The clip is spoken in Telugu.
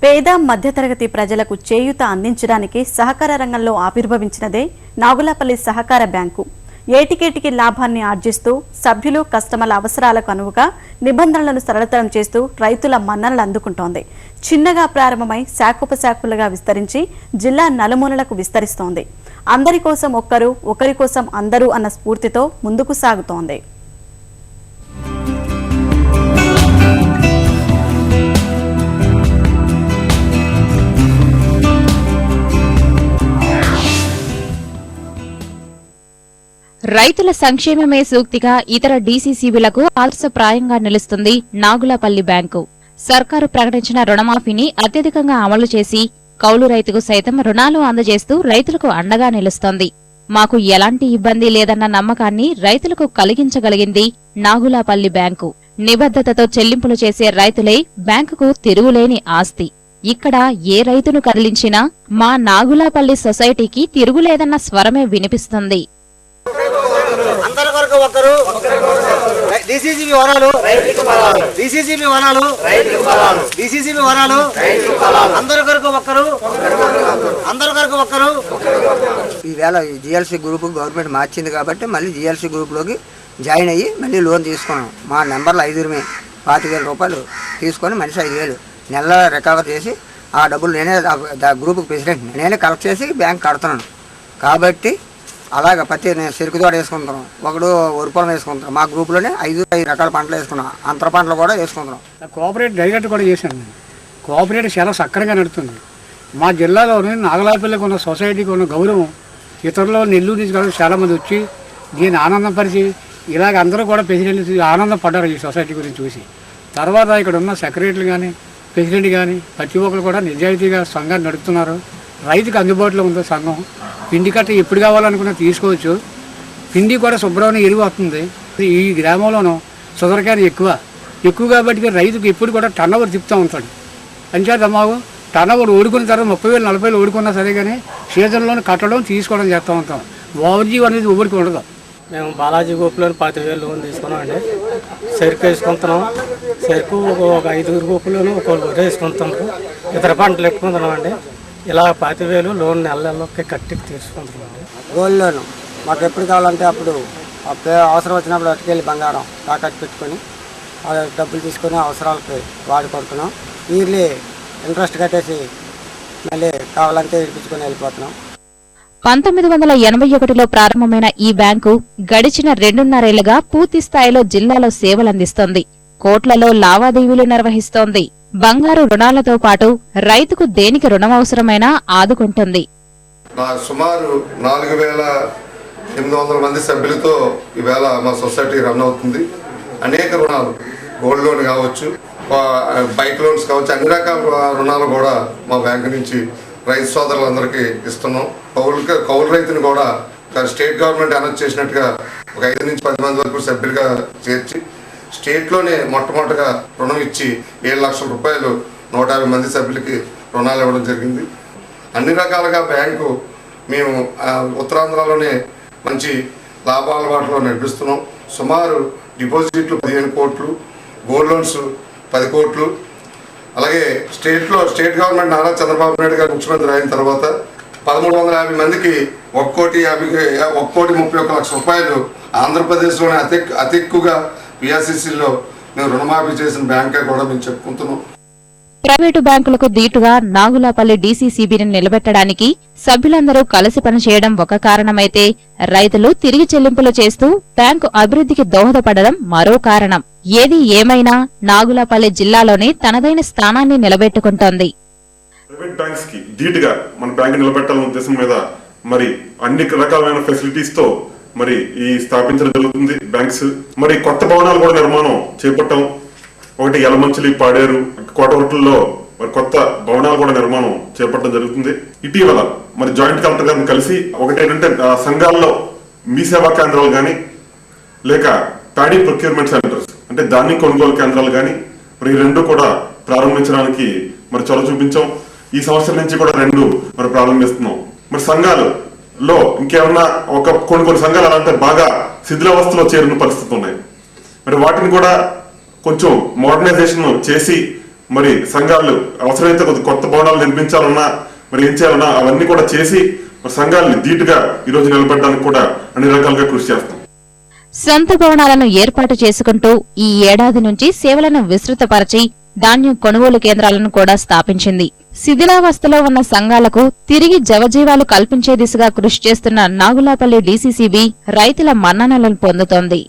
పేద మధ్యతరగతి ప్రజలకు చేయూత అందించడానికి సహకార రంగంలో ఆవిర్భవించినదే నాగులపల్లి సహకార బ్యాంకు. ఏటికేటికి లాభాన్ని ఆర్జిస్తూ సభ్యులు కస్టమర్ల అవసరాలకు అనువుగా నిబంధనలను సరళతరం చేస్తూ రైతుల మన్ననలు అందుకుంటోంది. చిన్నగా ప్రారంభమై శాఖోపశాఖలుగా విస్తరించి జిల్లా నలుమూలలకు విస్తరిస్తోంది. అందరి కోసం ఒక్కరు, ఒకరి కోసం అందరూ అన్న స్ఫూర్తితో ముందుకు సాగుతోంది. రైతుల సంక్షేమమే సూక్తిగా ఇతర డీసీసీబీలకు ఆదర్శప్రాయంగా నిలుస్తుంది నాగులపల్లి బ్యాంకు. సర్కారు ప్రకటించిన రుణమాఫీని అత్యధికంగా అమలు చేసి కౌలు రైతుకు సైతం రుణాలు అందజేస్తూ రైతులకు అండగా నిలుస్తోంది. మాకు ఎలాంటి ఇబ్బంది లేదన్న నమ్మకాన్ని రైతులకు కలిగించగలిగింది నాగులపల్లి బ్యాంకు. నిబద్ధతతో చెల్లింపులు చేసే రైతులే బ్యాంకుకు తిరుగులేని ఆస్తి. ఇక్కడ ఏ రైతును కదిలించినా మా నాగులపల్లి సొసైటీకి తిరుగులేదన్న స్వరమే వినిపిస్తుంది. అందరి కొరకు ఒకరు, డీసీసీబీ వనాలు, డీసీసీబీ వనాలు, డీసీసీబీ వనాలు, అందరి కొరకు ఒకరు, అందరి కొరకు ఒకరు. ఈవేళ జిఎల్సీ గ్రూప్ గవర్నమెంట్ మార్చింది కాబట్టి మళ్ళీ జిఎల్సీ గ్రూప్లోకి జాయిన్ అయ్యి మళ్ళీ లోన్ తీసుకున్నాం. మా నెంబర్లు 5 25,000 రూపాయలు తీసుకొని మనిషి 5,000 నెల రికవర్ చేసి ఆ డబ్బులు నేనే గ్రూప్కి ప్రెసిడెంట్ నేనే కలెక్ట్ చేసి బ్యాంక్ కడుతున్నాను. కాబట్టి అలాగ పత్తి నేను చెరుకు తోట వేసుకుంటున్నాం, ఒకడు వరిపొలం వేసుకుంటున్నాం. మా గ్రూప్లోనే 5 రకాల పంటలు వేసుకున్నాం, అంతర పంటలు కూడా వేసుకుంటున్నాం. కోఆపరేటివ్ డైరెక్ట్ కూడా చేశాను నేను. కోఆపరేటివ్ చాలా సక్రంగా నడుస్తుంది. మా జిల్లాలోని నాగులపల్లికి ఉన్న సొసైటీకి ఉన్న గౌరవం ఇతరులు నెల్లూరు నుంచి కూడా చాలామంది వచ్చి దీన్ని ఆనందపరిచి ఇలాగ అందరూ కూడా ప్రెసిడెంట్ ఆనందపడ్డారు ఈ సొసైటీ గురించి చూసి. తర్వాత ఇక్కడ ఉన్న సెక్రటరీలు కానీ ప్రెసిడెంట్ కానీ ప్రతి ఒక్కరు కూడా నిజాయితీగా సంఘాన్ని నడుపుతున్నారు. రైతుకు అందుబాటులో ఉందో సంఘం. పిండి కట్ట ఎప్పుడు కావాలనుకున్నా తీసుకోవచ్చు. పిండి కూడా శుభ్రమైన ఎరువు వస్తుంది. ఈ గ్రామంలోనూ సుదరకాయలు ఎక్కువ కాబట్టి రైతుకు ఎప్పుడు కూడా టర్నోవర్ తిప్పుతూ ఉంటాడు. అంచేత మాకు టర్నోవర్ ఓడుకున్న తర్వాత 30,000 40,000 ఓడుకున్నా సరే కానీ సీజన్లోనే కట్టడం తీసుకోవడం చేస్తూ ఉంటాం. ఓవర్జీ అనేది ఊరికి ఉండదు. మేము బాలాజీ గ్రూప్లోని 25,000 లోన్ తీసుకున్నామండి. చెరుకు వేసుకుంటున్నాం. చెరుకు ఒక 5 గ్రూపులోనూ ఒకళ్ళు వరి వేసుకుంటున్నారు. ఇతర పంటలు పెట్టుకుంటున్నామండి. ఇలా 25,000 లోన్ నెలలోకి కట్టి తీసుకుంటున్నామండి. గోల్డ్ లోన్ మాకు ఎప్పుడు కావాలంటే అప్పుడు అవసరం వచ్చినప్పుడు అటుకెళ్ళి బంగారం తాకట్టు పెట్టుకొని డబ్బులు తీసుకొని అవసరాలకి వాడుకుంటున్నాం. ఇయర్లీ ఇంట్రెస్ట్ కట్టేసి మళ్ళీ కావాలంటే ఇడిపించుకొని వెళ్ళిపోతున్నాం. 1981లో ప్రారంభమైన ఈ బ్యాంకు గడిచిన 2.5 ఏళ్లుగా పూర్తి స్థాయిలో జిల్లాలో సేవలందిస్తోంది. కోట్లలో లావాదేవీలు నిర్వహిస్తోంది. బంగారు రుణాలతో పాటు రైతుకు దేనికి రుణం అవసరమైనా ఆదుకుంటుంది. సుమారు 4,800 మంది సభ్యులతో ఈవేళ మా సొసైటీ రన్ అవుతుంది. అనేక రుణాలు, గోల్డ్ లోన్ కావచ్చు, బైక్ లోన్స్ కావచ్చు, అన్ని రకాల రుణాలు కూడా మా బ్యాంకు నుంచి రైతు సోదరులందరికీ ఇస్తున్నాం. కౌలు రైతుని కూడా స్టేట్ గవర్నమెంట్ అనౌన్స్ చేసినట్టుగా ఒక 5 నుంచి 10 మంది వరకు సభ్యులుగా చేర్చి స్టేట్లోనే మొట్టమొదటిగా రుణం ఇచ్చి 7 లక్షల రూపాయలు 150 మంది సభ్యులకి రుణాలు ఇవ్వడం జరిగింది. అన్ని రకాలుగా బ్యాంకు మేము ఉత్తరాంధ్రలోనే మంచి లాభాల బాటలో నడిపిస్తున్నాం. సుమారు డిపాజిట్లు 15 కోట్లు, గోల్డ్ లోన్స్ 10 కోట్లు. అలాగే స్టేట్ గవర్నమెంట్ నారా చంద్రబాబు నాయుడు గారు ముఖ్యమంత్రి అయిన తర్వాత 1,350 మందికి 1,30,01,00,000 రూపాయలు ఆంధ్రప్రదేశ్లోనే అతి ఎక్కువగా పిఆర్సీసీలో మేము రుణమాఫీ చేసిన బ్యాంకే కూడా మేము చెప్పుకుంటున్నాం. ప్రైవేటు బ్యాంకులకు దీటుగా నాగులపల్లి డీసీసీబీని నిలబెట్టడానికి సభ్యులందరూ కలిసి పనిచేయడం ఒక కారణమైతే రైతులు తిరిగి చెల్లింపులు చేస్తూ బ్యాంకు అభివృద్ధికి దోహదపడడం మరో కారణం. ఏది ఏమైనా నాగులపల్లి జిల్లాలోనే తనదైన స్థానాన్ని నిలబెట్టుకుంటోంది. ప్రైవేట్ బ్యాంక్స్ కి ధీటుగా మన బ్యాంక్ నిలబెట్టాలనే ఉద్దేశం మీద మరి అన్ని రకాలైన ఫెసిలిటీస్ తో మరి ఈ స్థాపించడం జరుగుతుంది. బ్యాంక్స్ మరి కొత్త భవనాలు కూడా నిర్మాణం చేపట్టడం. ఒకటి యలమంచిలి, పాడేరు, కోటగుట్టుల్లో మరి కొత్త భవనాలు కూడా నిర్మాణం చేపట్టడం జరుగుతుంది. ఇటీవల మరి జాయింట్ కలెక్టర్ గారిని కలిసి ఒకటేంటంటే సంఘాల్లో మీ సేవా కేంద్రాలు కానీ లేక ప్యాడీ ప్రొక్యూర్మెంట్ సెంటర్స్ అంటే ధాన్యం కొనుగోలు కేంద్రాలు కానీ మరి 2 కూడా ప్రారంభించడానికి మరి చొరవ చూపించాం. ఈ సంవత్సరం నుంచి కూడా 2 మరి ప్రారంభిస్తున్నాం. మరి సంఘాలలో ఇంకేమన్నా కొన్ని సంఘాలు అలాంటి బాగా శిథిలావస్థలో చేరిన పరిస్థితులు ఉన్నాయి. మరి వాటిని కూడా కొంచెం మోడర్నైజేషన్ చేసి మరి సంఘాలు అవసరమైతే కొత్త భవనాలు నిర్మించాలన్నా మరి ఏం చేయాలన్నా అవన్నీ కూడా చేసి సంఘాలని ధీటుగా ఈ రోజు నిలబడడానికి కూడా అన్ని రకాలుగా కృషి చేస్తాం. సొంత భవనాలను ఏర్పాటు చేసుకుంటూ ఈ ఏడాది నుంచి సేవలను విస్తృతపరచి ధాన్యం కొనుగోలు కేంద్రాలను కూడా స్థాపించింది. శిథిలావస్థలో ఉన్న సంఘాలకు తిరిగి జవజీవాలు కల్పించే దిశగా కృషి చేస్తున్న నాగులాపల్లి డీసీసీబీ రైతుల మన్ననలను పొందుతోంది.